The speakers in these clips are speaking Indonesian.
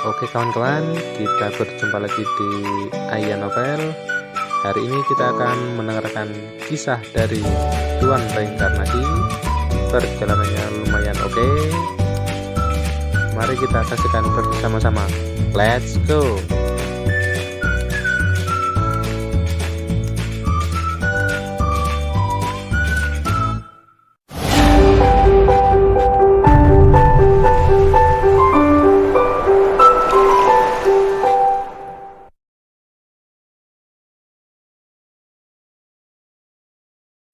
Oke kawan-kawan, kita berjumpa lagi di Aya Novel. Hari ini kita akan mendengarkan kisah dari Tuan Reinkarnasi. Perjalanannya lumayan oke. Mari kita saksikan bersama-sama. Let's go!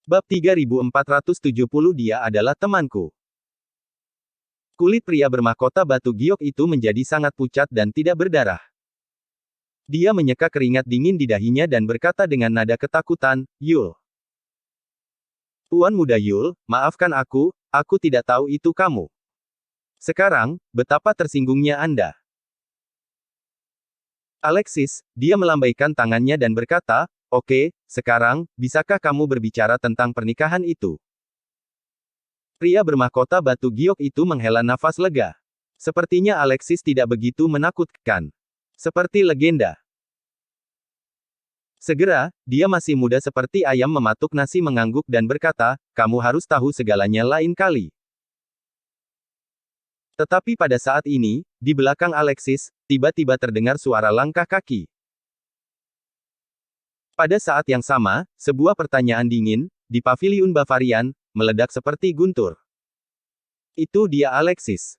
Bab 3470. Dia adalah temanku. Kulit pria bermahkota batu giok itu menjadi sangat pucat dan tidak berdarah. Dia menyeka keringat dingin di dahinya dan berkata dengan nada ketakutan, "Yul. Tuan muda Yul, maafkan aku tidak tahu itu kamu. Sekarang, betapa tersinggungnya Anda." Alexis, dia melambaikan tangannya dan berkata, "Oke, sekarang, bisakah kamu berbicara tentang pernikahan itu?" Pria bermahkota batu giok itu menghela nafas lega. Sepertinya Alexis tidak begitu menakutkan. Seperti legenda. Segera, dia masih muda seperti ayam mematuk nasi mengangguk dan berkata, "Kamu harus tahu segalanya lain kali." Tetapi pada saat ini, di belakang Alexis, tiba-tiba terdengar suara langkah kaki. Pada saat yang sama, sebuah pertanyaan dingin, di paviliun Bavarian, meledak seperti guntur. "Itu dia Alexis."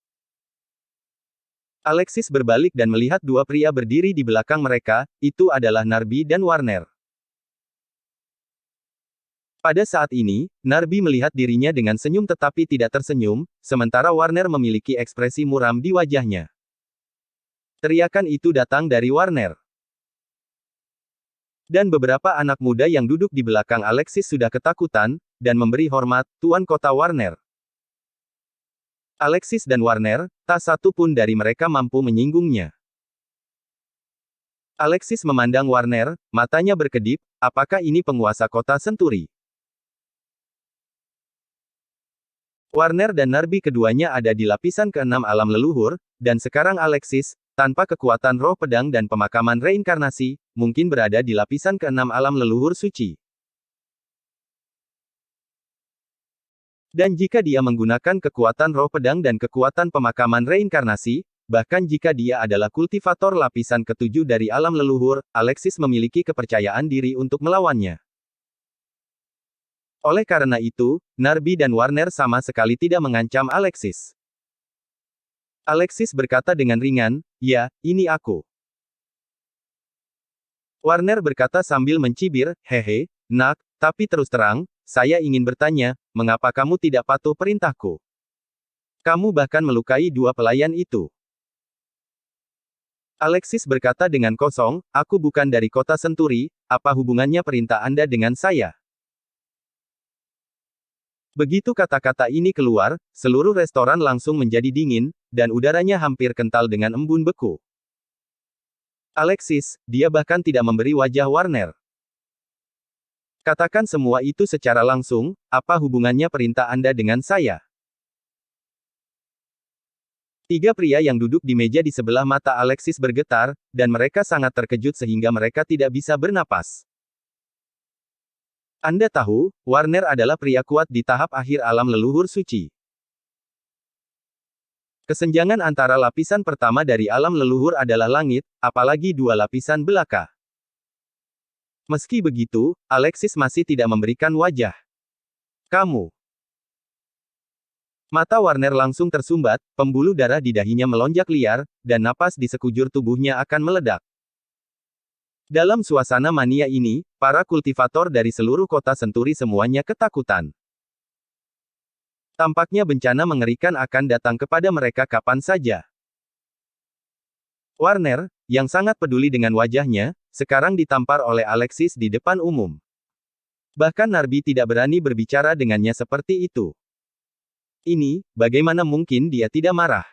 Alexis berbalik dan melihat dua pria berdiri di belakang mereka, itu adalah Narbi dan Warner. Pada saat ini, Narbi melihat dirinya dengan senyum tetapi tidak tersenyum, sementara Warner memiliki ekspresi muram di wajahnya. Teriakan itu datang dari Warner. Dan beberapa anak muda yang duduk di belakang Alexis sudah ketakutan, dan memberi hormat, "Tuan Kota Warner." Alexis dan Warner, tak satu pun dari mereka mampu menyinggungnya. Alexis memandang Warner, matanya berkedip, apakah ini penguasa kota Senturi? Warner dan Narbi keduanya ada di lapisan ke-6 alam leluhur, dan sekarang Alexis, tanpa kekuatan roh pedang dan pemakaman reinkarnasi, mungkin berada di lapisan ke-6 alam leluhur suci. Dan jika dia menggunakan kekuatan roh pedang dan kekuatan pemakaman reinkarnasi, bahkan jika dia adalah kultivator lapisan ke-7 dari alam leluhur, Alexis memiliki kepercayaan diri untuk melawannya. Oleh karena itu, Narbi dan Warner sama sekali tidak mengancam Alexis. Alexis berkata dengan ringan, "Ya, ini aku." Warner berkata sambil mencibir, "Hehe, nak, tapi terus terang, saya ingin bertanya, mengapa kamu tidak patuh perintahku? Kamu bahkan melukai dua pelayan itu." Alexis berkata dengan kosong, "Aku bukan dari kota Senturi, apa hubungannya perintah Anda dengan saya?" Begitu kata-kata ini keluar, seluruh restoran langsung menjadi dingin, dan udaranya hampir kental dengan embun beku. Alexis, dia bahkan tidak memberi wajah Warner. "Katakan semua itu secara langsung, apa hubungannya perintah Anda dengan saya?" Tiga pria yang duduk di meja di sebelah mata Alexis bergetar, dan mereka sangat terkejut sehingga mereka tidak bisa bernapas. "Anda tahu, Warner adalah pria kuat di tahap akhir alam leluhur suci. Kesenjangan antara lapisan pertama dari alam leluhur adalah langit, apalagi dua lapisan belaka." Meski begitu, Alexis masih tidak memberikan wajah. "Kamu." Mata Warner langsung tersumbat, pembuluh darah di dahinya melonjak liar, dan napas di sekujur tubuhnya akan meledak. Dalam suasana mania ini, para kultivator dari seluruh kota Senturi semuanya ketakutan. Tampaknya bencana mengerikan akan datang kepada mereka kapan saja. Warner, yang sangat peduli dengan wajahnya, sekarang ditampar oleh Alexis di depan umum. Bahkan Narbi tidak berani berbicara dengannya seperti itu. Ini, bagaimana mungkin dia tidak marah?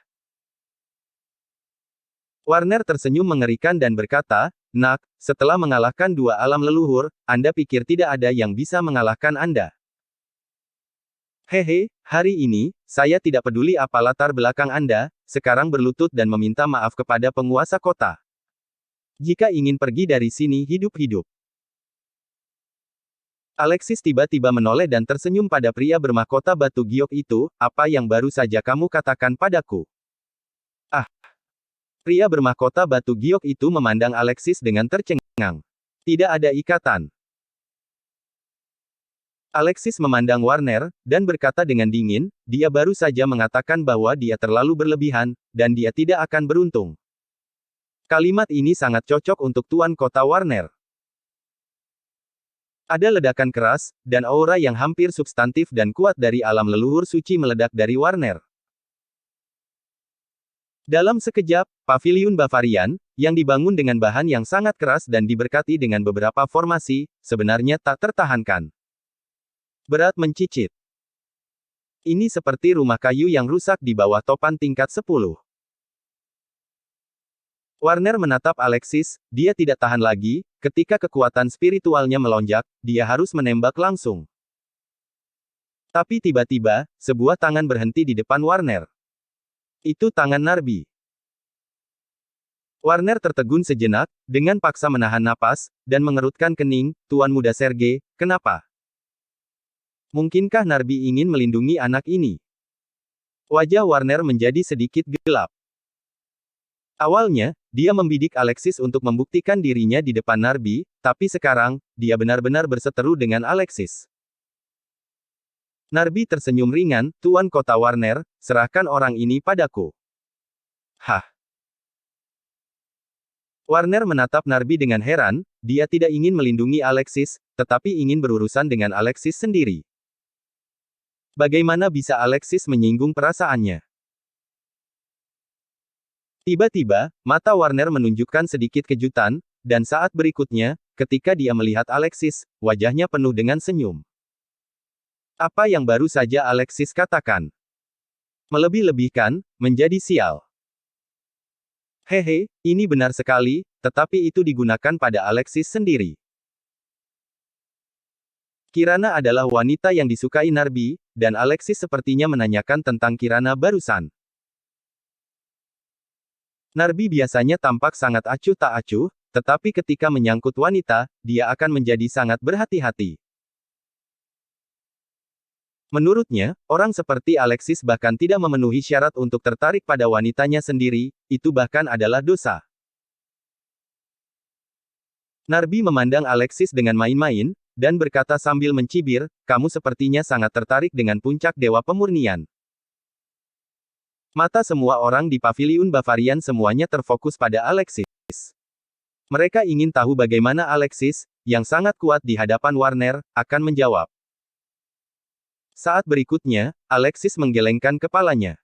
Warner tersenyum mengerikan dan berkata, "Nak, setelah mengalahkan dua alam leluhur, Anda pikir tidak ada yang bisa mengalahkan Anda?" Hehe, hari ini, saya tidak peduli apa latar belakang Anda, sekarang berlutut dan meminta maaf kepada penguasa kota. Jika ingin pergi dari sini hidup-hidup. Alexis tiba-tiba menoleh dan tersenyum pada pria bermahkota batu giok itu, apa yang baru saja kamu katakan padaku? Ah, pria bermahkota batu giok itu memandang Alexis dengan tercengang. Tidak ada ikatan. Alexis memandang Warner, dan berkata dengan dingin, dia baru saja mengatakan bahwa dia terlalu berlebihan, dan dia tidak akan beruntung. Kalimat ini sangat cocok untuk Tuan Kota Warner. Ada ledakan keras, dan aura yang hampir substantif dan kuat dari alam leluhur suci meledak dari Warner. Dalam sekejap, paviliun Bavarian, yang dibangun dengan bahan yang sangat keras dan diberkati dengan beberapa formasi, sebenarnya tak tertahankan. Berat mencicit. Ini seperti rumah kayu yang rusak di bawah topan tingkat 10. Warner menatap Alexis, dia tidak tahan lagi, ketika kekuatan spiritualnya melonjak, dia harus menembak langsung. Tapi tiba-tiba, sebuah tangan berhenti di depan Warner. Itu tangan Narbi. Warner tertegun sejenak, dengan paksa menahan napas, dan mengerutkan kening, Tuan Muda Sergei, kenapa? Mungkinkah Narbi ingin melindungi anak ini? Wajah Warner menjadi sedikit gelap. Awalnya, dia membidik Alexis untuk membuktikan dirinya di depan Narbi, tapi sekarang, dia benar-benar berseteru dengan Alexis. Narbi tersenyum ringan, Tuan Kota Warner, serahkan orang ini padaku. Hah? Warner menatap Narbi dengan heran, dia tidak ingin melindungi Alexis, tetapi ingin berurusan dengan Alexis sendiri. Bagaimana bisa Alexis menyinggung perasaannya? Tiba-tiba, mata Warner menunjukkan sedikit kejutan, dan saat berikutnya, ketika dia melihat Alexis, wajahnya penuh dengan senyum. Apa yang baru saja Alexis katakan? Melebih-lebihkan, menjadi sial. Hehe, ini benar sekali, tetapi itu digunakan pada Alexis sendiri. Kirana adalah wanita yang disukai Narbi, dan Alexis sepertinya menanyakan tentang Kirana barusan. Narbi biasanya tampak sangat acuh tak acuh, tetapi ketika menyangkut wanita, dia akan menjadi sangat berhati-hati. Menurutnya, orang seperti Alexis bahkan tidak memenuhi syarat untuk tertarik pada wanitanya sendiri, itu bahkan adalah dosa. Narbi memandang Alexis dengan main-main, dan berkata sambil mencibir, kamu sepertinya sangat tertarik dengan puncak Dewa Pemurnian. Mata semua orang di paviliun Bavarian semuanya terfokus pada Alexis. Mereka ingin tahu bagaimana Alexis, yang sangat kuat di hadapan Warner, akan menjawab. Saat berikutnya, Alexis menggelengkan kepalanya.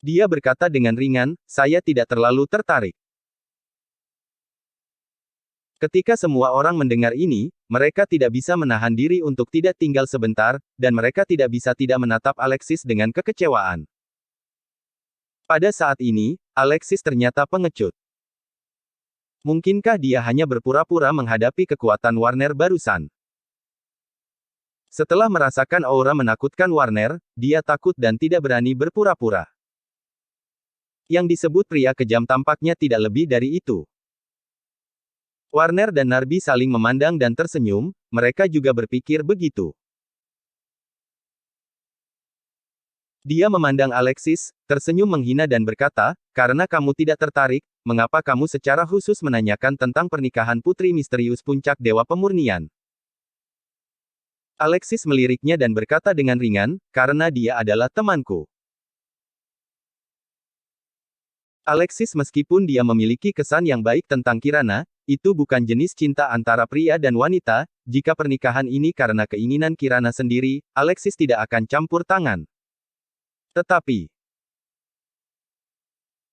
Dia berkata dengan ringan, saya tidak terlalu tertarik. Ketika semua orang mendengar ini, mereka tidak bisa menahan diri untuk tidak tinggal sebentar, dan mereka tidak bisa tidak menatap Alexis dengan kekecewaan. Pada saat ini, Alexis ternyata pengecut. Mungkinkah dia hanya berpura-pura menghadapi kekuatan Warner barusan? Setelah merasakan aura menakutkan Warner, dia takut dan tidak berani berpura-pura. Yang disebut pria kejam tampaknya tidak lebih dari itu. Warner dan Narbi saling memandang dan tersenyum, mereka juga berpikir begitu. Dia memandang Alexis, tersenyum menghina dan berkata, karena kamu tidak tertarik, mengapa kamu secara khusus menanyakan tentang pernikahan putri misterius puncak Dewa Pemurnian? Alexis meliriknya dan berkata dengan ringan, karena dia adalah temanku. Alexis meskipun dia memiliki kesan yang baik tentang Kirana, itu bukan jenis cinta antara pria dan wanita, jika pernikahan ini karena keinginan Kirana sendiri, Alexis tidak akan campur tangan. Tetapi,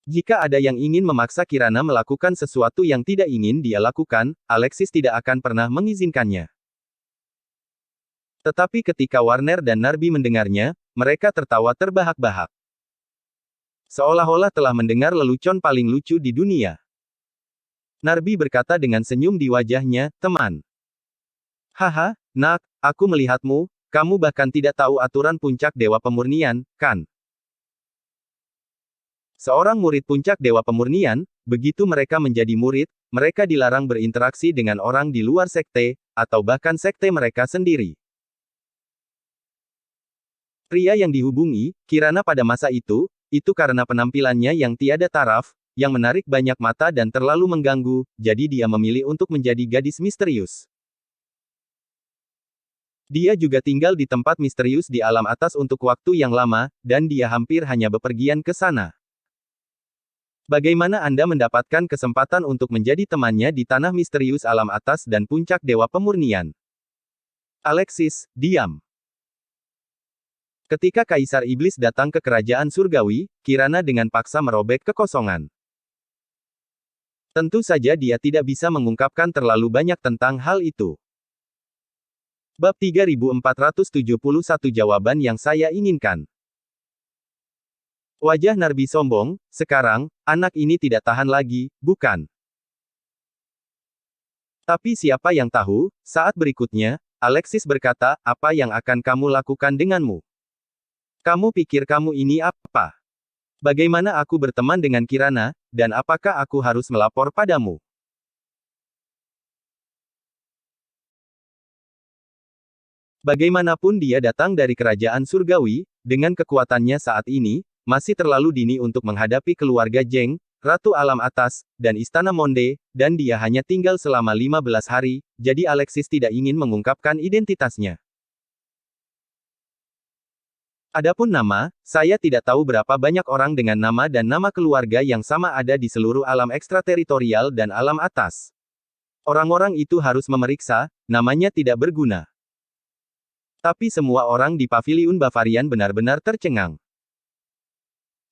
jika ada yang ingin memaksa Kirana melakukan sesuatu yang tidak ingin dia lakukan, Alexis tidak akan pernah mengizinkannya. Tetapi ketika Warner dan Narbi mendengarnya, mereka tertawa terbahak-bahak. Seolah-olah telah mendengar lelucon paling lucu di dunia. Narbi berkata dengan senyum di wajahnya, teman. Haha, nak, aku melihatmu, kamu bahkan tidak tahu aturan puncak Dewa Pemurnian, kan? Seorang murid puncak Dewa Pemurnian, begitu mereka menjadi murid, mereka dilarang berinteraksi dengan orang di luar sekte, atau bahkan sekte mereka sendiri. Pria yang dihubungi, Kirana pada masa itu karena penampilannya yang tiada taraf, yang menarik banyak mata dan terlalu mengganggu, jadi dia memilih untuk menjadi gadis misterius. Dia juga tinggal di tempat misterius di alam atas untuk waktu yang lama, dan dia hampir hanya bepergian ke sana. Bagaimana Anda mendapatkan kesempatan untuk menjadi temannya di tanah misterius alam atas dan puncak Dewa Pemurnian? Alexis, diam. Ketika Kaisar Iblis datang ke kerajaan surgawi, Kirana dengan paksa merobek kekosongan. Tentu saja dia tidak bisa mengungkapkan terlalu banyak tentang hal itu. Bab 3471 Jawaban yang saya inginkan. Wajah Narbi sombong, sekarang, anak ini tidak tahan lagi, bukan? Tapi siapa yang tahu, saat berikutnya, Alexis berkata, apa yang akan kamu lakukan denganmu? Kamu pikir kamu ini apa? Bagaimana aku berteman dengan Kirana, dan apakah aku harus melapor padamu? Bagaimanapun dia datang dari kerajaan surgawi, dengan kekuatannya saat ini, masih terlalu dini untuk menghadapi keluarga Zheng, Ratu Alam Atas, dan Istana Monde, dan dia hanya tinggal selama 15 hari, jadi Alexis tidak ingin mengungkapkan identitasnya. Adapun nama, saya tidak tahu berapa banyak orang dengan nama dan nama keluarga yang sama ada di seluruh alam ekstrateritorial dan alam atas. Orang-orang itu harus memeriksa, namanya tidak berguna. Tapi semua orang di Paviliun Bavarian benar-benar tercengang.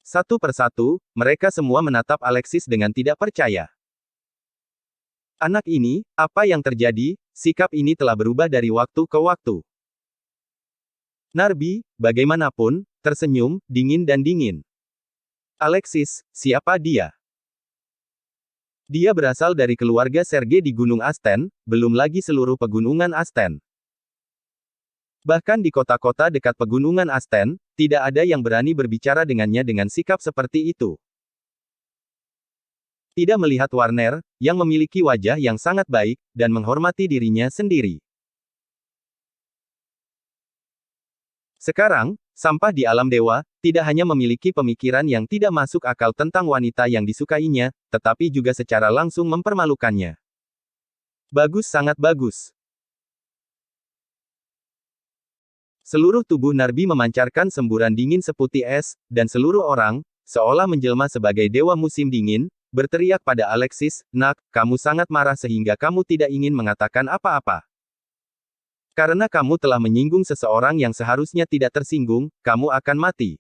Satu persatu, mereka semua menatap Alexis dengan tidak percaya. Anak ini, apa yang terjadi? Sikap ini telah berubah dari waktu ke waktu. Narbi, bagaimanapun, tersenyum, dingin dan dingin. Alexis, siapa dia? Dia berasal dari keluarga Sergei di Gunung Asten, belum lagi seluruh pegunungan Asten. Bahkan di kota-kota dekat pegunungan Asten, tidak ada yang berani berbicara dengannya dengan sikap seperti itu. Tidak melihat Warner, yang memiliki wajah yang sangat baik, dan menghormati dirinya sendiri. Sekarang, sampah di alam dewa, tidak hanya memiliki pemikiran yang tidak masuk akal tentang wanita yang disukainya, tetapi juga secara langsung mempermalukannya. Bagus, sangat bagus. Seluruh tubuh Narbi memancarkan semburan dingin seputih es, dan seluruh orang, seolah menjelma sebagai dewa musim dingin, berteriak pada Alexis, "Nak, kamu sangat marah sehingga kamu tidak ingin mengatakan apa-apa. Karena kamu telah menyinggung seseorang yang seharusnya tidak tersinggung, kamu akan mati."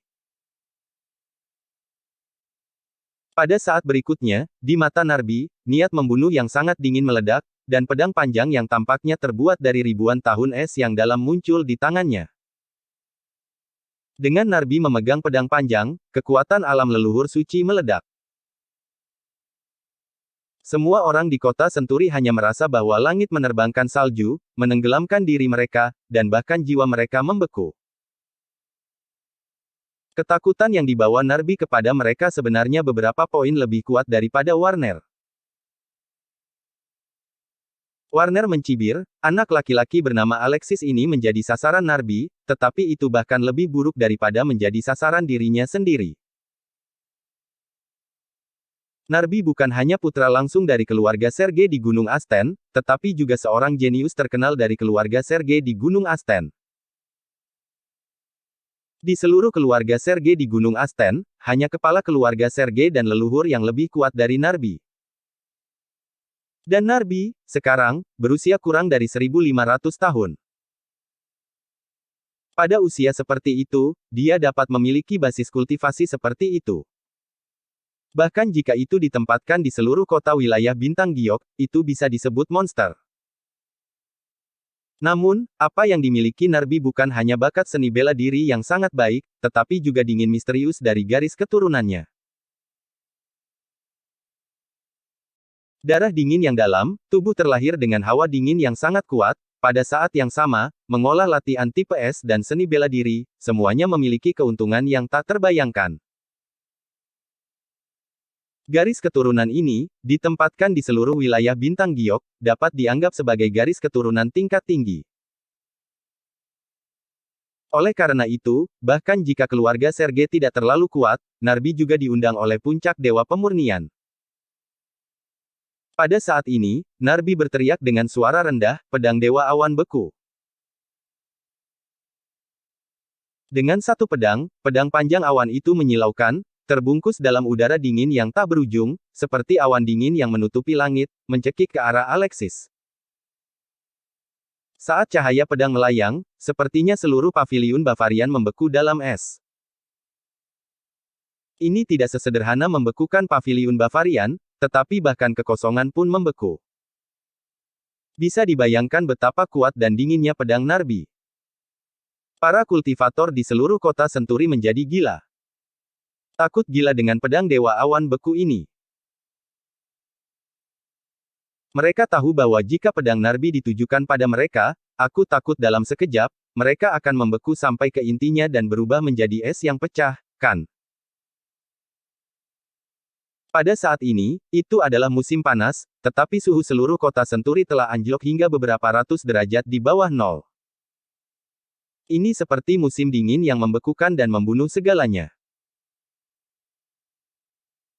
Pada saat berikutnya, di mata Narbi, niat membunuh yang sangat dingin meledak, dan pedang panjang yang tampaknya terbuat dari ribuan tahun es yang dalam muncul di tangannya. Dengan Narbi memegang pedang panjang, kekuatan alam leluhur suci meledak. Semua orang di kota Senturi hanya merasa bahwa langit menerbangkan salju, menenggelamkan diri mereka, dan bahkan jiwa mereka membeku. Ketakutan yang dibawa Narbi kepada mereka sebenarnya beberapa poin lebih kuat daripada Warner. Warner mencibir, anak laki-laki bernama Alexis ini menjadi sasaran Narbi, tetapi itu bahkan lebih buruk daripada menjadi sasaran dirinya sendiri. Narbi bukan hanya putra langsung dari keluarga Sergei di Gunung Asten, tetapi juga seorang jenius terkenal dari keluarga Sergei di Gunung Asten. Di seluruh keluarga Sergei di Gunung Asten, hanya kepala keluarga Sergei dan leluhur yang lebih kuat dari Narbi. Dan Narbi, sekarang, berusia kurang dari 1500 tahun. Pada usia seperti itu, dia dapat memiliki basis kultivasi seperti itu. Bahkan jika itu ditempatkan di seluruh kota wilayah bintang giok, itu bisa disebut monster. Namun, apa yang dimiliki Narbi bukan hanya bakat seni bela diri yang sangat baik, tetapi juga dingin misterius dari garis keturunannya. Darah dingin yang dalam, tubuh terlahir dengan hawa dingin yang sangat kuat, pada saat yang sama, mengolah latihan tipe S dan seni bela diri, semuanya memiliki keuntungan yang tak terbayangkan. Garis keturunan ini, ditempatkan di seluruh wilayah bintang giok, dapat dianggap sebagai garis keturunan tingkat tinggi. Oleh karena itu, bahkan jika keluarga Sergei tidak terlalu kuat, Narbi juga diundang oleh puncak dewa pemurnian. Pada saat ini, Narbi berteriak dengan suara rendah, pedang dewa awan beku. Dengan satu pedang panjang awan itu menyilaukan, terbungkus dalam udara dingin yang tak berujung, seperti awan dingin yang menutupi langit, mencekik ke arah Alexis. Saat cahaya pedang melayang, sepertinya seluruh paviliun Bavarian membeku dalam es. Ini tidak sesederhana membekukan paviliun Bavarian, tetapi bahkan kekosongan pun membeku. Bisa dibayangkan betapa kuat dan dinginnya pedang Narbi. Para kultivator di seluruh kota Senturi menjadi gila. Takut gila dengan pedang dewa awan beku ini. Mereka tahu bahwa jika pedang Narbi ditujukan pada mereka, aku takut dalam sekejap, mereka akan membeku sampai ke intinya dan berubah menjadi es yang pecah, kan? Pada saat ini, itu adalah musim panas, tetapi suhu seluruh kota Senturi telah anjlok hingga beberapa ratus derajat di bawah nol. Ini seperti musim dingin yang membekukan dan membunuh segalanya.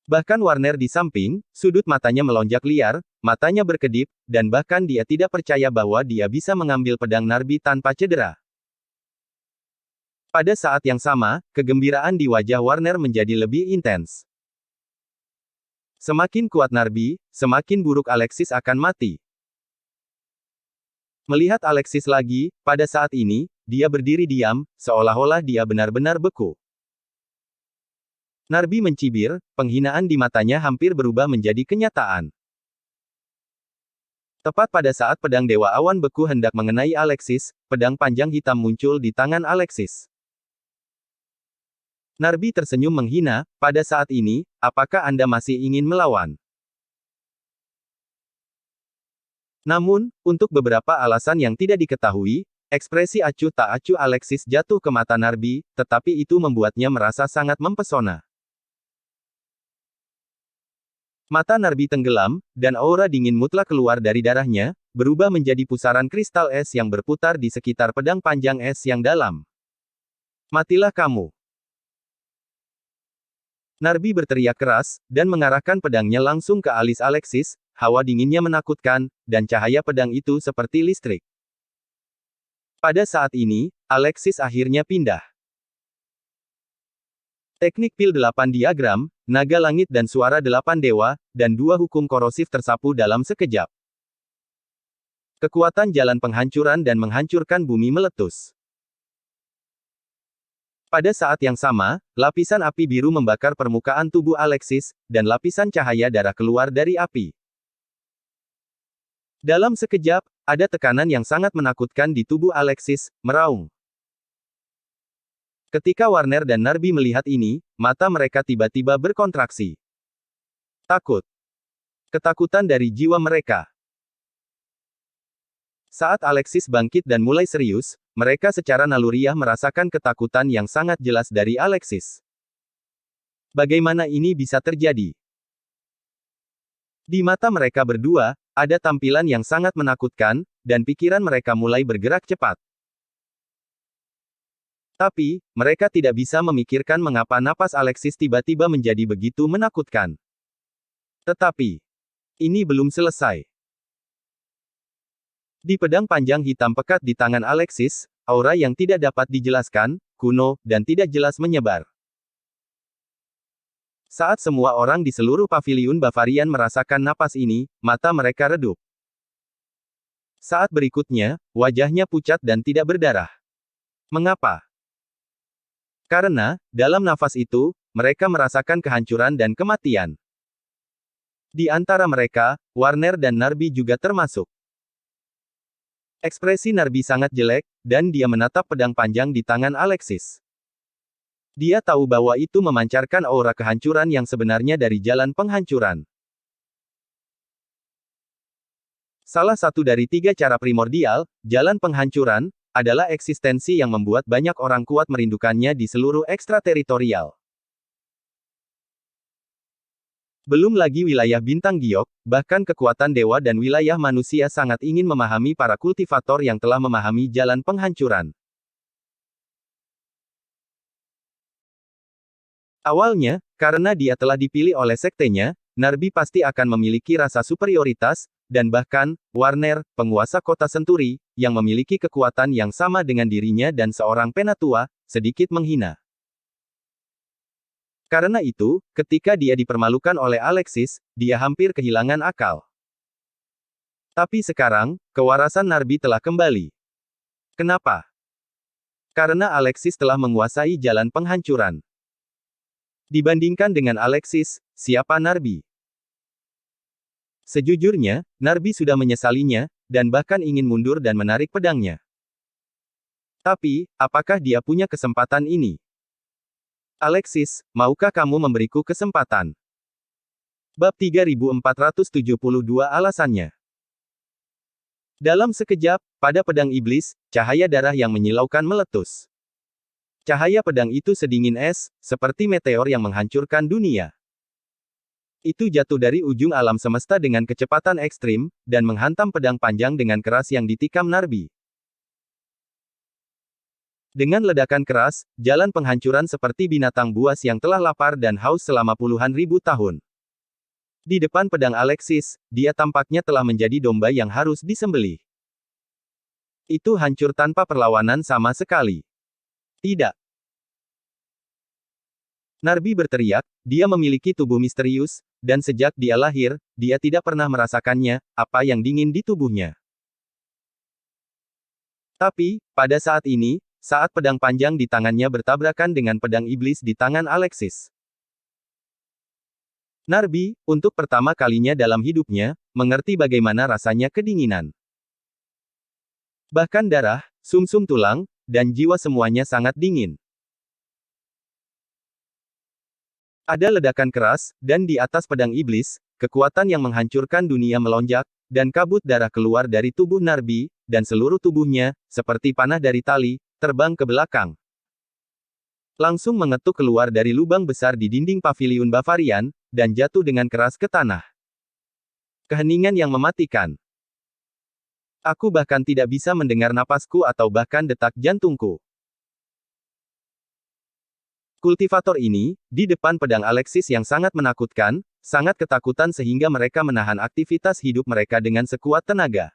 Bahkan Warner di samping, sudut matanya melonjak liar, matanya berkedip, dan bahkan dia tidak percaya bahwa dia bisa mengambil pedang Narbi tanpa cedera. Pada saat yang sama, kegembiraan di wajah Warner menjadi lebih intens. Semakin kuat Narbi, semakin buruk Alexis akan mati. Melihat Alexis lagi, pada saat ini, dia berdiri diam, seolah-olah dia benar-benar beku. Narbi mencibir, penghinaan di matanya hampir berubah menjadi kenyataan. Tepat pada saat pedang dewa awan beku hendak mengenai Alexis, pedang panjang hitam muncul di tangan Alexis. Narbi tersenyum menghina, pada saat ini, apakah Anda masih ingin melawan? Namun, untuk beberapa alasan yang tidak diketahui, ekspresi acuh tak acuh Alexis jatuh ke mata Narbi, tetapi itu membuatnya merasa sangat mempesona. Mata Narbi tenggelam, dan aura dingin mutlak keluar dari darahnya, berubah menjadi pusaran kristal es yang berputar di sekitar pedang panjang es yang dalam. Matilah kamu! Narbi berteriak keras, dan mengarahkan pedangnya langsung ke alis Alexis, hawa dinginnya menakutkan, dan cahaya pedang itu seperti listrik. Pada saat ini, Alexis akhirnya pindah. Teknik pil 8 diagram, naga langit dan suara 8 dewa, dan 2 hukum korosif tersapu dalam sekejap. Kekuatan jalan penghancuran dan menghancurkan bumi meletus. Pada saat yang sama, lapisan api biru membakar permukaan tubuh Alexis, dan lapisan cahaya darah keluar dari api. Dalam sekejap, ada tekanan yang sangat menakutkan di tubuh Alexis, meraung. Ketika Warner dan Narbi melihat ini, mata mereka tiba-tiba berkontraksi. Takut. Ketakutan dari jiwa mereka. Saat Alexis bangkit dan mulai serius, mereka secara naluriah merasakan ketakutan yang sangat jelas dari Alexis. Bagaimana ini bisa terjadi? Di mata mereka berdua, ada tampilan yang sangat menakutkan, dan pikiran mereka mulai bergerak cepat. Tapi, mereka tidak bisa memikirkan mengapa napas Alexis tiba-tiba menjadi begitu menakutkan. Tetapi, ini belum selesai. Di pedang panjang hitam pekat di tangan Alexis, aura yang tidak dapat dijelaskan, kuno, dan tidak jelas menyebar. Saat semua orang di seluruh paviliun Bavarian merasakan napas ini, mata mereka redup. Saat berikutnya, wajahnya pucat dan tidak berdarah. Mengapa? Karena, dalam nafas itu, mereka merasakan kehancuran dan kematian. Di antara mereka, Warner dan Narbi juga termasuk. Ekspresi Narbi sangat jelek, dan dia menatap pedang panjang di tangan Alexis. Dia tahu bahwa itu memancarkan aura kehancuran yang sebenarnya dari jalan penghancuran. Salah satu dari 3 cara primordial, jalan penghancuran, adalah eksistensi yang membuat banyak orang kuat merindukannya di seluruh ekstrateritorial. Belum lagi wilayah bintang giok, bahkan kekuatan dewa dan wilayah manusia sangat ingin memahami para kultivator yang telah memahami jalan penghancuran. Awalnya, karena dia telah dipilih oleh sektenya, Narbi pasti akan memiliki rasa superioritas, dan bahkan, Warner, penguasa kota Senturi, yang memiliki kekuatan yang sama dengan dirinya dan seorang penatua, sedikit menghina. Karena itu, ketika dia dipermalukan oleh Alexis, dia hampir kehilangan akal. Tapi sekarang, kewarasan Narbi telah kembali. Kenapa? Karena Alexis telah menguasai jalan penghancuran. Dibandingkan dengan Alexis, siapa Narbi? Sejujurnya, Narbi sudah menyesalinya, dan bahkan ingin mundur dan menarik pedangnya. Tapi, apakah dia punya kesempatan ini? Alexis, maukah kamu memberiku kesempatan? Bab 3472 alasannya. Dalam sekejap, pada pedang iblis, cahaya darah yang menyilaukan meletus. Cahaya pedang itu sedingin es, seperti meteor yang menghancurkan dunia. Itu jatuh dari ujung alam semesta dengan kecepatan ekstrim, dan menghantam pedang panjang dengan keras yang ditikam Narbi. Dengan ledakan keras, jalan penghancuran seperti binatang buas yang telah lapar dan haus selama puluhan ribu tahun. Di depan pedang Alexis, dia tampaknya telah menjadi domba yang harus disembelih. Itu hancur tanpa perlawanan sama sekali. Tidak. Narbi berteriak, dia memiliki tubuh misterius, dan sejak dia lahir, dia tidak pernah merasakannya, apa yang dingin di tubuhnya. Tapi, pada saat ini, saat pedang panjang di tangannya bertabrakan dengan pedang iblis di tangan Alexis, Narbi, untuk pertama kalinya dalam hidupnya, mengerti bagaimana rasanya kedinginan. Bahkan darah, sumsum tulang, dan jiwa semuanya sangat dingin. Ada ledakan keras, dan di atas pedang iblis, kekuatan yang menghancurkan dunia melonjak, dan kabut darah keluar dari tubuh Narbi, dan seluruh tubuhnya, seperti panah dari tali, terbang ke belakang. Langsung mengetuk keluar dari lubang besar di dinding paviliun Bavarian, dan jatuh dengan keras ke tanah. Keheningan yang mematikan. Aku bahkan tidak bisa mendengar napasku atau bahkan detak jantungku. Kultivator ini, di depan pedang Alexis yang sangat menakutkan, sangat ketakutan sehingga mereka menahan aktivitas hidup mereka dengan sekuat tenaga.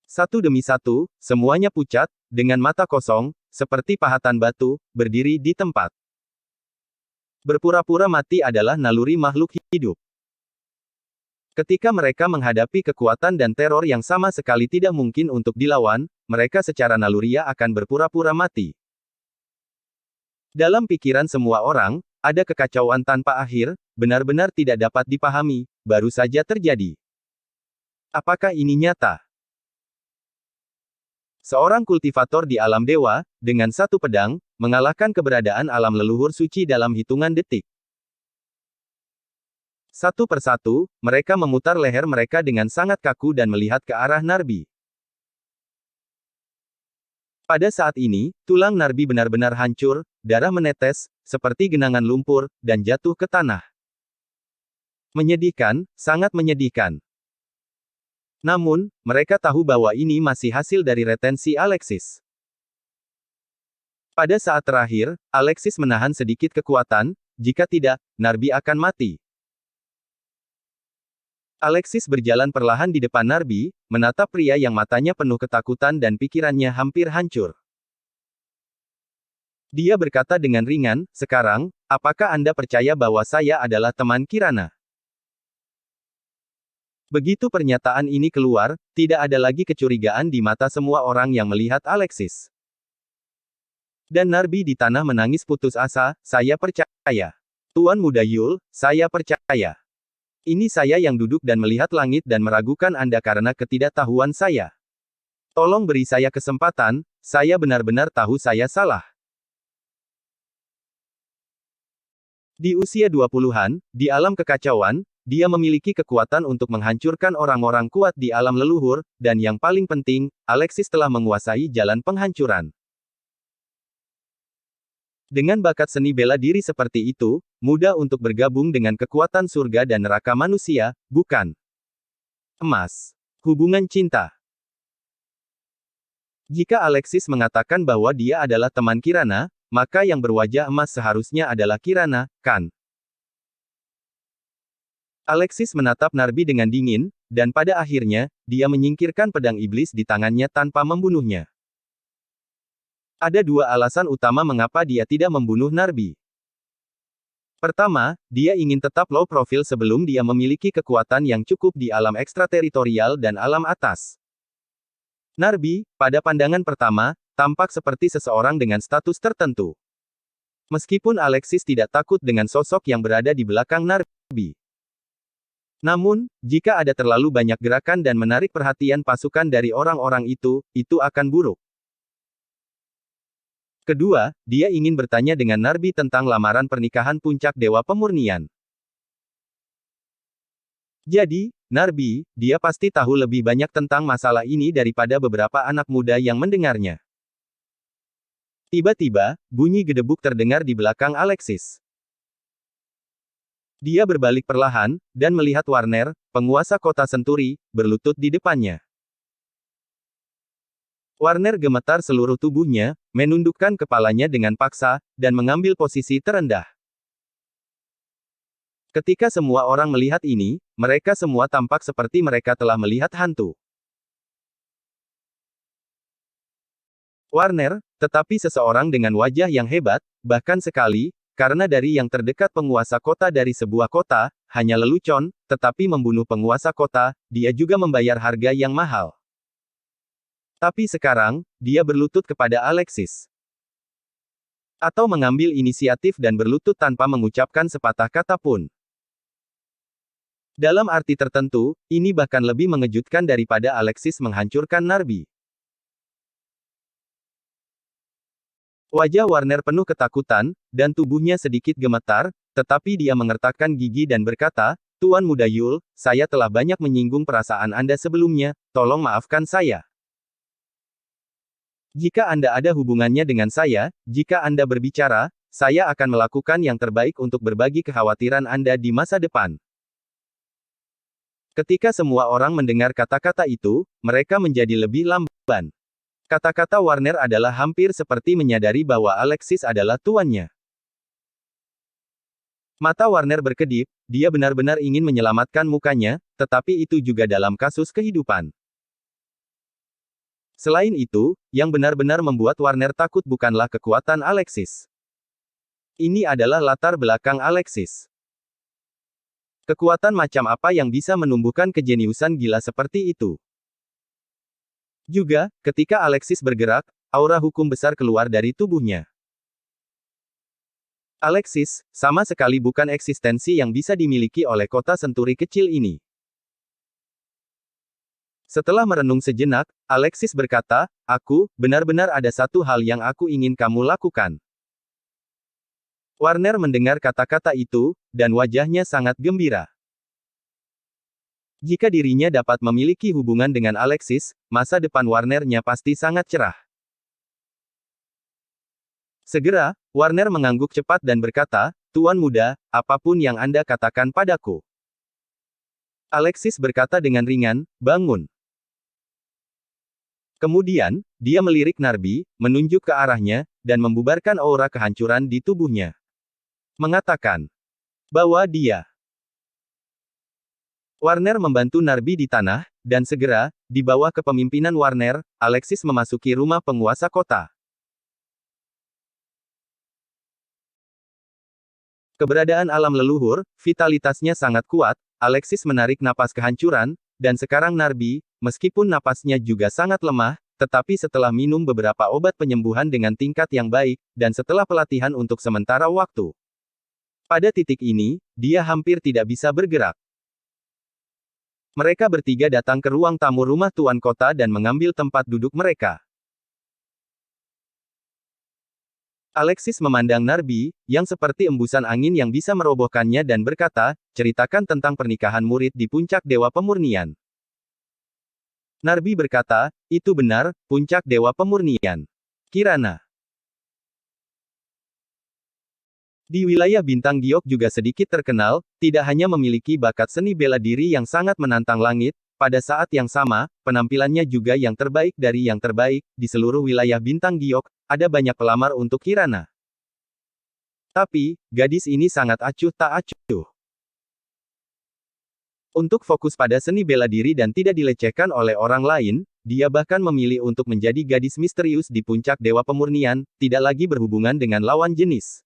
Satu demi satu, semuanya pucat, dengan mata kosong, seperti pahatan batu, berdiri di tempat. Berpura-pura mati adalah naluri makhluk hidup. Ketika mereka menghadapi kekuatan dan teror yang sama sekali tidak mungkin untuk dilawan, mereka secara naluriah akan berpura-pura mati. Dalam pikiran semua orang, ada kekacauan tanpa akhir, benar-benar tidak dapat dipahami, baru saja terjadi. Apakah ini nyata? Seorang kultivator di alam dewa, dengan satu pedang, mengalahkan keberadaan alam leluhur suci dalam hitungan detik. Satu persatu, mereka memutar leher mereka dengan sangat kaku dan melihat ke arah Narbi. Pada saat ini, tulang Narbi benar-benar hancur, darah menetes, seperti genangan lumpur, dan jatuh ke tanah. Menyedihkan, sangat menyedihkan. Namun, mereka tahu bahwa ini masih hasil dari retensi Alexis. Pada saat terakhir, Alexis menahan sedikit kekuatan, jika tidak, Narbi akan mati. Alexis berjalan perlahan di depan Narbi, menatap pria yang matanya penuh ketakutan dan pikirannya hampir hancur. Dia berkata dengan ringan, "Sekarang, apakah Anda percaya bahwa saya adalah teman Kirana?" Begitu pernyataan ini keluar, tidak ada lagi kecurigaan di mata semua orang yang melihat Alexis. Dan Narbi di tanah menangis putus asa, "Saya percaya. Tuan Muda Yul, saya percaya. Ini saya yang duduk dan melihat langit dan meragukan Anda karena ketidaktahuan saya. Tolong beri saya kesempatan, saya benar-benar tahu saya salah." Di usia 20-an, di alam kekacauan, dia memiliki kekuatan untuk menghancurkan orang-orang kuat di alam leluhur, dan yang paling penting, Alexis telah menguasai jalan penghancuran. Dengan bakat seni bela diri seperti itu, mudah untuk bergabung dengan kekuatan surga dan neraka manusia, bukan? Emas. Hubungan cinta. Jika Alexis mengatakan bahwa dia adalah teman Kirana, maka yang berwajah emas seharusnya adalah Kirana, kan? Alexis menatap Narbi dengan dingin, dan pada akhirnya, dia menyingkirkan pedang iblis di tangannya tanpa membunuhnya. Ada dua alasan utama mengapa dia tidak membunuh Narbi. Pertama, dia ingin tetap low profile sebelum dia memiliki kekuatan yang cukup di alam ekstrateritorial dan alam atas. Narbi, pada pandangan pertama, tampak seperti seseorang dengan status tertentu. Meskipun Alexis tidak takut dengan sosok yang berada di belakang Narbi. Namun, jika ada terlalu banyak gerakan dan menarik perhatian pasukan dari orang-orang itu akan buruk. Kedua, dia ingin bertanya dengan Narbi tentang lamaran pernikahan puncak Dewa Pemurnian. Jadi, Narbi, dia pasti tahu lebih banyak tentang masalah ini daripada beberapa anak muda yang mendengarnya. Tiba-tiba, bunyi gedebuk terdengar di belakang Alexis. Dia berbalik perlahan, dan melihat Warner, penguasa kota Senturi, berlutut di depannya. Warner gemetar seluruh tubuhnya, menundukkan kepalanya dengan paksa, dan mengambil posisi terendah. Ketika semua orang melihat ini, mereka semua tampak seperti mereka telah melihat hantu. Warner, tetapi seseorang dengan wajah yang hebat, bahkan sekali, karena dari yang terdekat penguasa kota dari sebuah kota, hanya lelucon, tetapi membunuh penguasa kota, dia juga membayar harga yang mahal. Tapi sekarang, dia berlutut kepada Alexis. Atau mengambil inisiatif dan berlutut tanpa mengucapkan sepatah kata pun. Dalam arti tertentu, ini bahkan lebih mengejutkan daripada Alexis menghancurkan Narbi. Wajah Warner penuh ketakutan, dan tubuhnya sedikit gemetar, tetapi dia mengertakkan gigi dan berkata, "Tuan Muda Yul, saya telah banyak menyinggung perasaan Anda sebelumnya, tolong maafkan saya. Jika Anda ada hubungannya dengan saya, jika Anda berbicara, saya akan melakukan yang terbaik untuk berbagi kekhawatiran Anda di masa depan." Ketika semua orang mendengar kata-kata itu, mereka menjadi lebih lamban. Kata-kata Warner adalah hampir seperti menyadari bahwa Alexis adalah tuannya. Mata Warner berkedip, dia benar-benar ingin menyelamatkan mukanya, tetapi itu juga dalam kasus kehidupan. Selain itu, yang benar-benar membuat Warner takut bukanlah kekuatan Alexis. Ini adalah latar belakang Alexis. Kekuatan macam apa yang bisa menumbuhkan kejeniusan gila seperti itu? Juga, ketika Alexis bergerak, aura hukum besar keluar dari tubuhnya. Alexis, sama sekali bukan eksistensi yang bisa dimiliki oleh kota Senturi kecil ini. Setelah merenung sejenak, Alexis berkata, benar-benar ada satu hal yang aku ingin kamu lakukan. Warner mendengar kata-kata itu, dan wajahnya sangat gembira. Jika dirinya dapat memiliki hubungan dengan Alexis, masa depan Warner-nya pasti sangat cerah. Segera, Warner mengangguk cepat dan berkata, "Tuan muda, apapun yang Anda katakan padaku." Alexis berkata dengan ringan, "Bangun." Kemudian, dia melirik Narbi, menunjuk ke arahnya, dan membubarkan aura kehancuran di tubuhnya. Mengatakan bahwa dia. Warner membantu Narbi di tanah, dan segera, di bawah kepemimpinan Warner, Alexis memasuki rumah penguasa kota. Keberadaan alam leluhur, vitalitasnya sangat kuat, Alexis menarik napas kehancuran, dan sekarang Narbi, meskipun napasnya juga sangat lemah, tetapi setelah minum beberapa obat penyembuhan dengan tingkat yang baik, dan setelah pelatihan untuk sementara waktu. Pada titik ini, dia hampir tidak bisa bergerak. Mereka bertiga datang ke ruang tamu rumah tuan kota dan mengambil tempat duduk mereka. Alexis memandang Narbi, yang seperti embusan angin yang bisa merobohkannya dan berkata, ceritakan tentang pernikahan murid di puncak Dewa Pemurnian. Narbi berkata, itu benar, puncak Dewa Pemurnian. Kirana. Di wilayah Bintang Giok juga sedikit terkenal, tidak hanya memiliki bakat seni bela diri yang sangat menantang langit, pada saat yang sama, penampilannya juga yang terbaik dari yang terbaik, di seluruh wilayah Bintang Giok, ada banyak pelamar untuk Kirana. Tapi, gadis ini sangat acuh tak acuh. Untuk fokus pada seni bela diri dan tidak dilecehkan oleh orang lain, dia bahkan memilih untuk menjadi gadis misterius di puncak Dewa Pemurnian, tidak lagi berhubungan dengan lawan jenis.